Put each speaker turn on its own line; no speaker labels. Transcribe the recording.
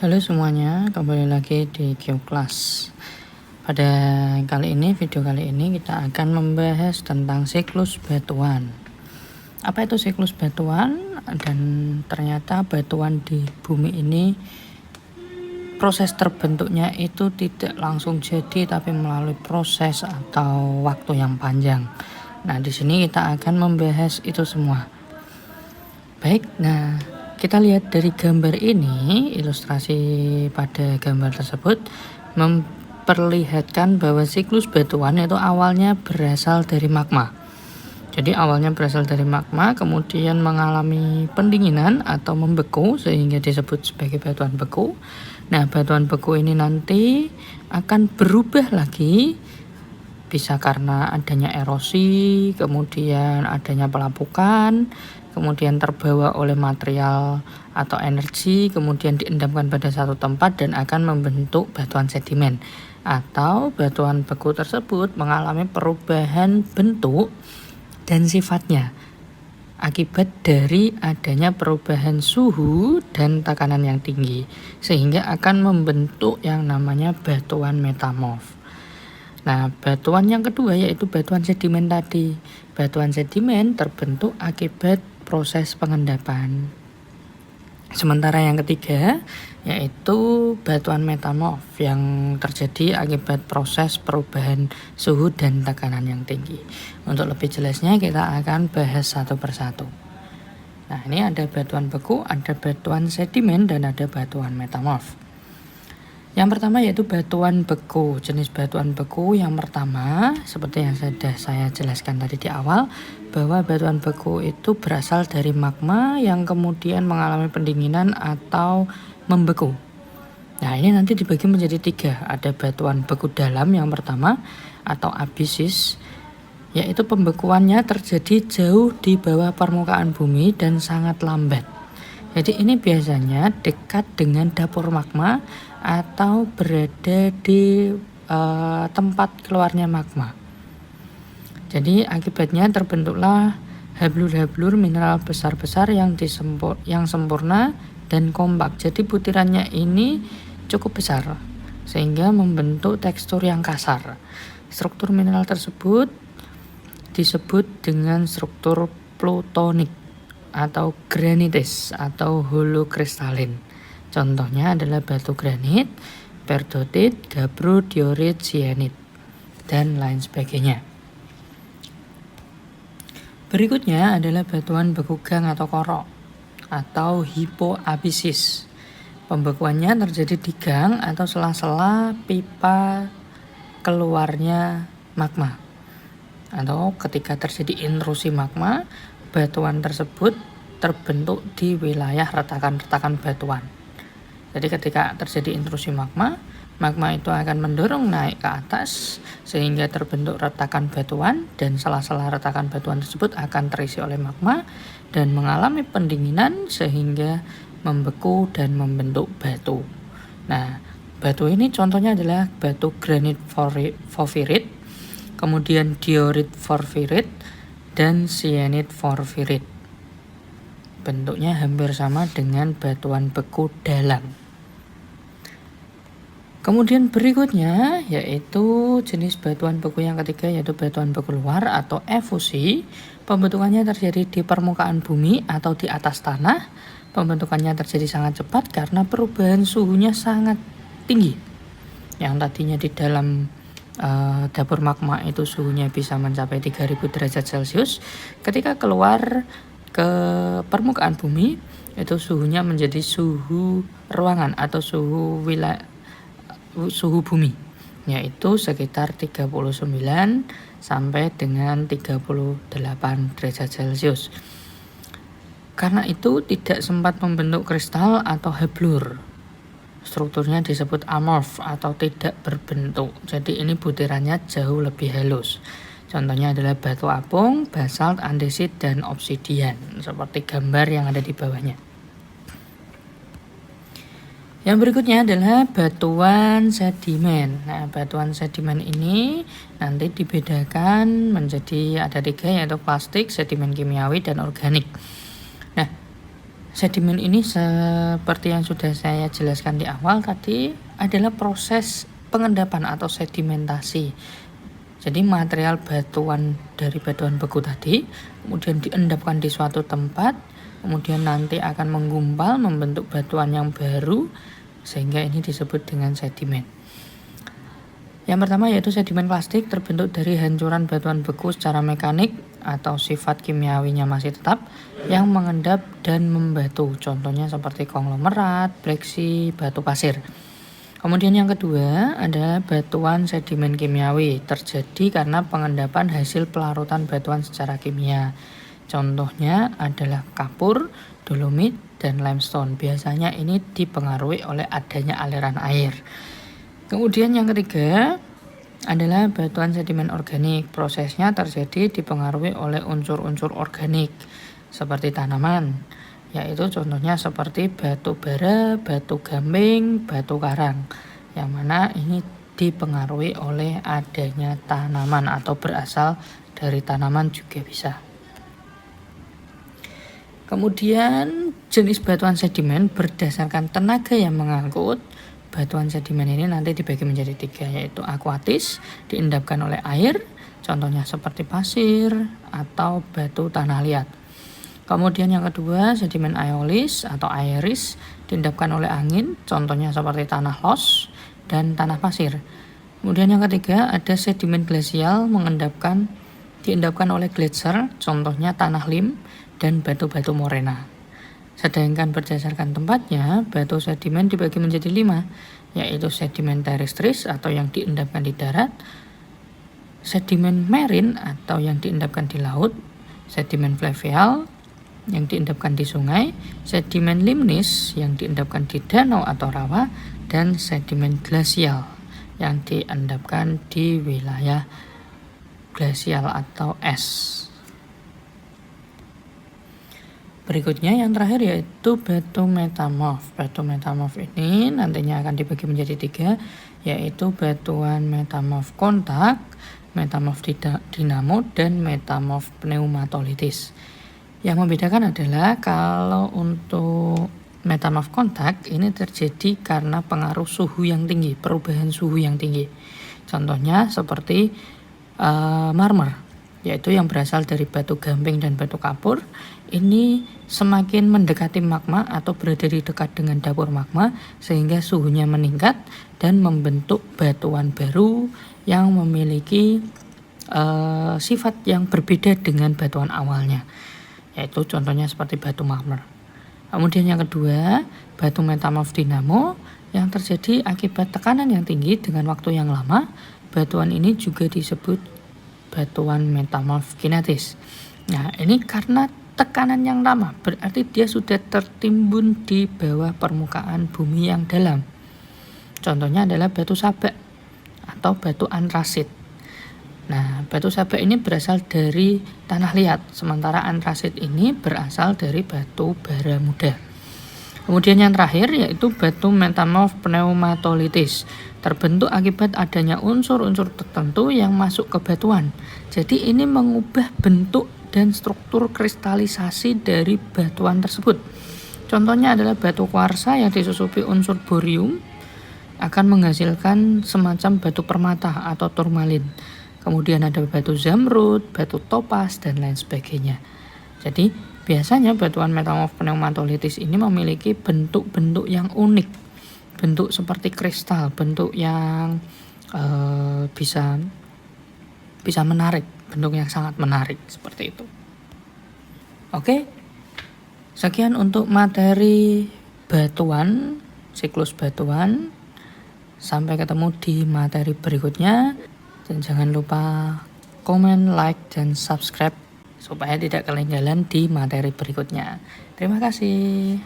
Halo semuanya, kembali lagi di Geoclass. Pada video kali ini kita akan membahas tentang siklus batuan. Apa itu siklus batuan? Dan ternyata batuan di bumi ini proses terbentuknya itu tidak langsung jadi, tapi melalui proses atau waktu yang panjang. Nah, di sini kita akan membahas itu semua. Baik, nah kita lihat dari gambar ini, ilustrasi pada gambar tersebut memperlihatkan bahwa siklus batuan itu awalnya berasal dari magma. Jadi awalnya berasal dari magma, kemudian mengalami pendinginan atau membeku sehingga disebut sebagai batuan beku. Nah, batuan beku ini nanti akan berubah lagi, bisa karena adanya erosi, kemudian adanya pelapukan, kemudian terbawa oleh material atau energi, kemudian diendamkan pada satu tempat dan akan membentuk batuan sedimen. Atau batuan beku tersebut mengalami perubahan bentuk dan sifatnya akibat dari adanya perubahan suhu dan tekanan yang tinggi, sehingga akan membentuk yang namanya batuan metamorf. Nah, batuan yang kedua yaitu batuan sedimen tadi. Batuan sedimen terbentuk akibat proses pengendapan. Sementara yang ketiga yaitu batuan metamorf yang terjadi akibat proses perubahan suhu dan tekanan yang tinggi. Untuk lebih jelasnya kita akan bahas satu persatu. Nah, ini ada batuan beku, ada batuan sedimen, dan ada batuan metamorf. Yang pertama yaitu batuan beku. Jenis batuan beku yang pertama, seperti yang sudah saya jelaskan tadi di awal, bahwa batuan beku itu berasal dari magma yang kemudian mengalami pendinginan atau membeku. Nah, ini nanti dibagi menjadi 3. Ada batuan beku dalam yang pertama atau abisis, yaitu pembekuannya terjadi jauh di bawah permukaan bumi dan sangat lambat. Jadi ini biasanya dekat dengan dapur magma atau berada di tempat keluarnya magma. Jadi akibatnya terbentuklah hablur-hablur mineral besar-besar yang sempurna dan kompak. Jadi butirannya ini cukup besar sehingga membentuk tekstur yang kasar. Struktur mineral tersebut disebut dengan struktur plutonik atau granitis atau holokristalin. Contohnya adalah batu granit, perdotit, gabbro, diorit, sienit, dan lain sebagainya. Berikutnya adalah batuan beku gang atau korok atau hipoabisis. Pembekuannya terjadi di gang atau sela-sela pipa keluarnya magma. Atau ketika terjadi intrusi magma, batuan tersebut terbentuk di wilayah retakan-retakan batuan. Jadi ketika terjadi intrusi magma itu akan mendorong naik ke atas sehingga terbentuk retakan batuan, dan sela-sela retakan batuan tersebut akan terisi oleh magma dan mengalami pendinginan sehingga membeku dan membentuk batu. Nah, batu ini contohnya adalah batu granit porfirit, kemudian diorit porfirit, dan sienit porfirit. Bentuknya hampir sama dengan batuan beku dalam. Kemudian berikutnya yaitu jenis batuan beku yang ketiga yaitu batuan beku luar atau efusi. Pembentukannya terjadi di permukaan bumi atau di atas tanah. Pembentukannya terjadi sangat cepat karena perubahan suhunya sangat tinggi. Yang tadinya di dalam dapur magma itu suhunya bisa mencapai 3000 derajat Celcius. Ketika keluar ke permukaan bumi itu suhunya menjadi suhu ruangan atau suhu bumi, yaitu sekitar 39 sampai dengan 38 derajat Celcius. Karena itu tidak sempat membentuk kristal atau hablur. Strukturnya disebut amorf atau tidak berbentuk. Jadi ini butirannya jauh lebih halus. Contohnya adalah batu apung, basalt, andesit, dan obsidian, seperti gambar yang ada di bawahnya. Yang berikutnya adalah batuan sedimen. Nah, batuan sedimen ini nanti dibedakan menjadi ada 3, yaitu plastik, sedimen kimiawi, dan organik. Nah, Sedimen ini seperti yang sudah saya jelaskan di awal tadi adalah proses pengendapan atau sedimentasi. Jadi material batuan dari batuan beku tadi kemudian diendapkan di suatu tempat, kemudian nanti akan menggumpal membentuk batuan yang baru, sehingga ini disebut dengan sedimen. Yang pertama yaitu sedimen plastik, terbentuk dari hancuran batuan beku secara mekanik atau sifat kimiawinya masih tetap yang mengendap dan membatu. Contohnya seperti konglomerat, breksi, batu pasir. Kemudian yang kedua adalah batuan sedimen kimiawi, terjadi karena pengendapan hasil pelarutan batuan secara kimia. Contohnya adalah kapur, dolomit, dan limestone. Biasanya ini dipengaruhi oleh adanya aliran air. Kemudian yang ketiga adalah batuan sedimen organik. Prosesnya terjadi dipengaruhi oleh unsur-unsur organik seperti tanaman, yaitu contohnya seperti batu bara, batu gamping, batu karang, yang mana ini dipengaruhi oleh adanya tanaman atau berasal dari tanaman juga bisa. Kemudian jenis batuan sedimen berdasarkan tenaga yang mengangkut. Batuan sedimen ini nanti dibagi menjadi 3, yaitu akuatis, diendapkan oleh air, contohnya seperti pasir atau batu tanah liat. Kemudian yang kedua, sedimen aeolis atau aeris, diendapkan oleh angin, contohnya seperti tanah los dan tanah pasir. Kemudian yang ketiga, ada sedimen glasial diendapkan oleh gletser, contohnya tanah lim dan batu-batu morena. Sedangkan berdasarkan tempatnya, batu sedimen dibagi menjadi 5, yaitu sedimen terrestris atau yang diendapkan di darat, sedimen marine atau yang diendapkan di laut, sedimen fluvial yang diendapkan di sungai, sedimen limnis yang diendapkan di danau atau rawa, dan sedimen glasial yang diendapkan di wilayah glasial atau es. Berikutnya yang terakhir yaitu batu metamorf. Batu metamorf ini nantinya akan dibagi menjadi 3, yaitu batuan metamorf kontak, metamorf dinamo, dan metamorf pneumatolitis. Yang membedakan adalah kalau untuk metamorf kontak ini terjadi karena pengaruh suhu yang tinggi, perubahan suhu yang tinggi. Contohnya seperti marmer, yaitu yang berasal dari batu gamping dan batu kapur. Ini semakin mendekati magma atau berada di dekat dengan dapur magma sehingga suhunya meningkat dan membentuk batuan baru yang memiliki sifat yang berbeda dengan batuan awalnya, yaitu contohnya seperti batu marmer. Kemudian yang kedua, batu metamorf dinamo yang terjadi akibat tekanan yang tinggi dengan waktu yang lama. Batuan ini juga disebut batuan metamorf kinetis. Nah, ini karena tekanan yang lama, berarti dia sudah tertimbun di bawah permukaan bumi yang dalam. Contohnya adalah batu sabak atau batu antrasit. Nah, batu sabak ini berasal dari tanah liat, sementara antrasit ini berasal dari batu bara muda. Kemudian yang terakhir yaitu batu metamorf pneumatolitis, terbentuk akibat adanya unsur-unsur tertentu yang masuk ke batuan. Jadi ini mengubah bentuk dan struktur kristalisasi dari batuan tersebut. Contohnya adalah batu kuarsa yang disusupi unsur borium akan menghasilkan semacam batu permata atau turmalin. Kemudian ada batu zamrud, batu topas, dan lain sebagainya. Jadi biasanya batuan metamorf pneumatolitis ini memiliki bentuk-bentuk yang unik, bentuk seperti kristal, bentuk yang bisa menarik, bentuk yang sangat menarik seperti itu. Oke, sekian untuk materi batuan, siklus batuan. Sampai ketemu di materi berikutnya, dan jangan lupa komen, like, dan subscribe supaya tidak ketinggalan di materi berikutnya. Terima kasih.